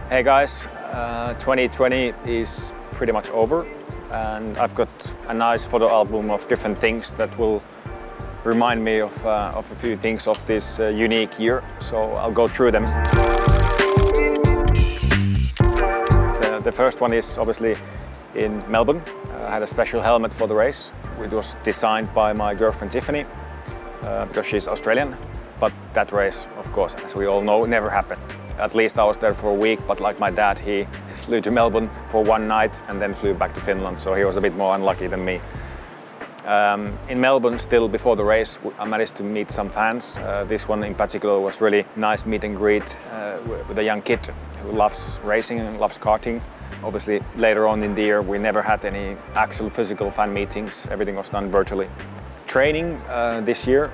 Hey guys, 2020 is pretty much over and I've got a nice photo album of different things that will remind me of a few things of this unique year, so I'll go through them. The first one is obviously in Melbourne. I had a special helmet for the race. It was designed by my girlfriend Tiffany because she's Australian, but that race, of course, as we all know, never happened. At least I was there for a week, but like my dad, he flew to Melbourne for one night and then flew back to Finland, so he was a bit more unlucky than me. In Melbourne, still before the race, I managed to meet some fans. This one in particular was really nice meet and greet with a young kid who loves racing and loves karting. Obviously, later on in the year, we never had any actual physical fan meetings. Everything was done virtually. Training this year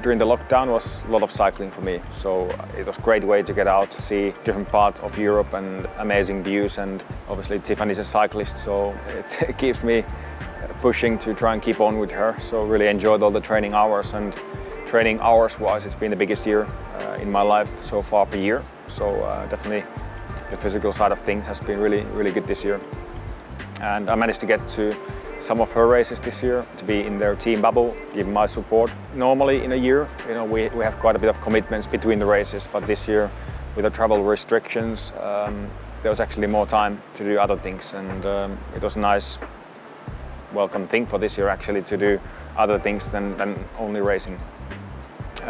during the lockdown was a lot of cycling for me, so it was a great way to get out, see different parts of Europe and amazing views, and obviously Tiffany's a cyclist, so it keeps me pushing to try and keep on with her, so really enjoyed all the training hours, and training hours wise it's been the biggest year in my life so far per year, so definitely the physical side of things has been really good this year. And I managed to get to some of her races this year, to be in their team bubble, give my support. Normally in a year, we have quite a bit of commitments between the races, but this year with the travel restrictions, there was actually more time to do other things, and it was a nice, welcome thing for this year actually to do other things than only racing.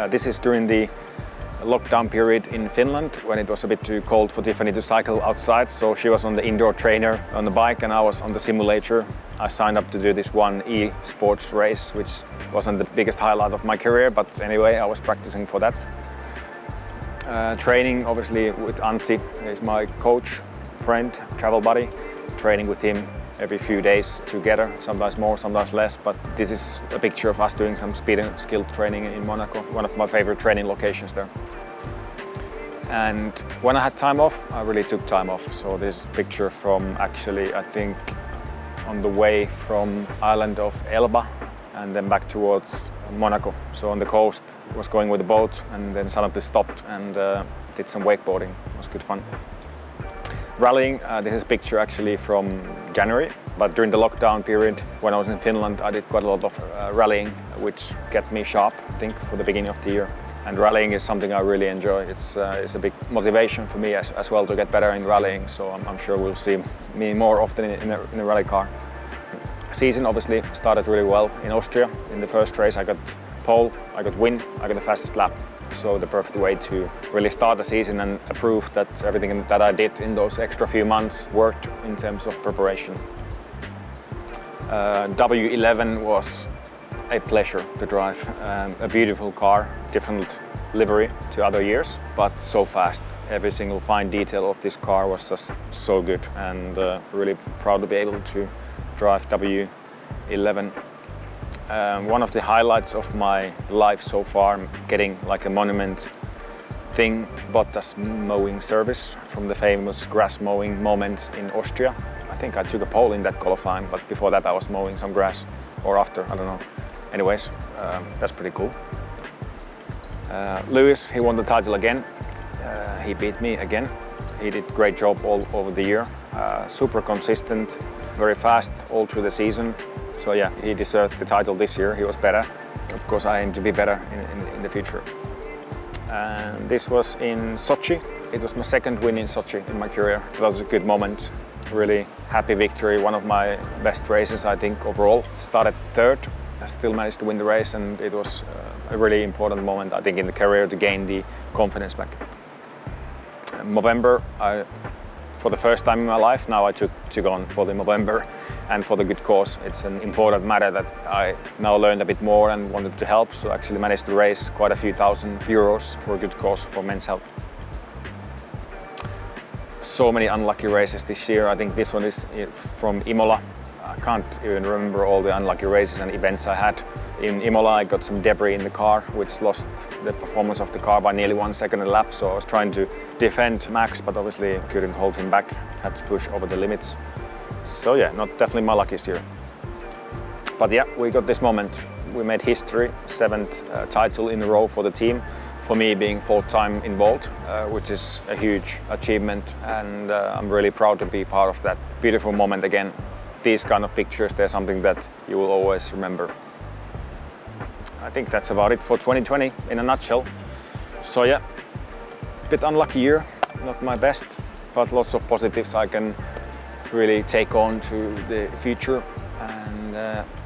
This is during the lockdown period in Finland, when it was a bit too cold for Tiffany to cycle outside, so she was on the indoor trainer on the bike and I was on the simulator. I signed up to do this one e-sports race, which wasn't the biggest highlight of my career, but anyway, I was practicing for that. Training obviously with Antti, he's my coach, friend, travel buddy. Training with him every few days together, sometimes more, sometimes less, but this is a picture of us doing some speed and skill training in Monaco, one of my favorite training locations there. And when I had time off, I really took time off. So this picture from actually, I think, on the way from island of Elba and then back towards Monaco. So on the coast, I was going with the boat and then suddenly stopped and did some wakeboarding. It was good fun. Rallying, this is a picture actually from January, but during the lockdown period when I was in Finland I did quite a lot of rallying, which kept me sharp, I think, for the beginning of the year. And rallying is something I really enjoy. It's a big motivation for me as well to get better in rallying, so I'm sure we'll see me more often in a rally car. Season obviously started really well in Austria. In the first race I got pole, I got win, I got the fastest lap. So the perfect way to really start the season and prove that everything that I did in those extra few months worked in terms of preparation. W11 was a pleasure to drive. A beautiful car, different livery to other years, but so fast. Every single fine detail of this car was just so good, and really proud to be able to drive W11. One of the highlights of my life so far, getting like a monument thing, Bottas Mowing Service, from the famous grass mowing moment in Austria. I think I took a pole in that qualifying, but before that I was mowing some grass, or after, I don't know. Anyways, that's pretty cool. Lewis, he won the title again. He beat me again. He did a great job all over the year. Super consistent, very fast all through the season. So yeah, he deserved the title this year. He was better. Of course, I aim to be better in the future. And this was in Sochi. It was my second win in Sochi in my career. That was a good moment. Really happy victory. One of my best races, I think, overall. Started third. I still managed to win the race, and it was a really important moment, I think, in the career to gain the confidence back. November, for the first time in my life, now I took on for the November and for the good cause. It's an important matter that I now learned a bit more and wanted to help, so I actually managed to raise quite a few thousand euros for a good cause for men's health. So many unlucky races this year. I think this one is from Imola. I can't even remember all the unlucky races and events I had. In Imola I got some debris in the car, which lost the performance of the car by nearly 1 second a lap, so I was trying to defend Max, but obviously couldn't hold him back, had to push over the limits. So yeah, not definitely my luckiest year. But yeah, we got this moment. We made history, 7th title in a row for the team. for me being full-time involved, which is a huge achievement, and I'm really proud to be part of that beautiful moment again. These kind of pictures, they're something that you will always remember. I think that's about it for 2020 in a nutshell. So yeah, bit unlucky year, not my best, but lots of positives I can really take on to the future. And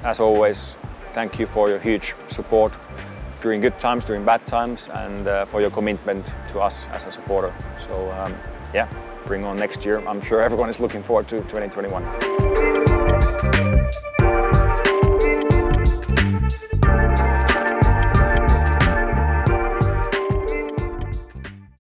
as always, thank you for your huge support during good times, during bad times, and for your commitment to us as a supporter. So yeah, bring on next year. I'm sure everyone is looking forward to 2021.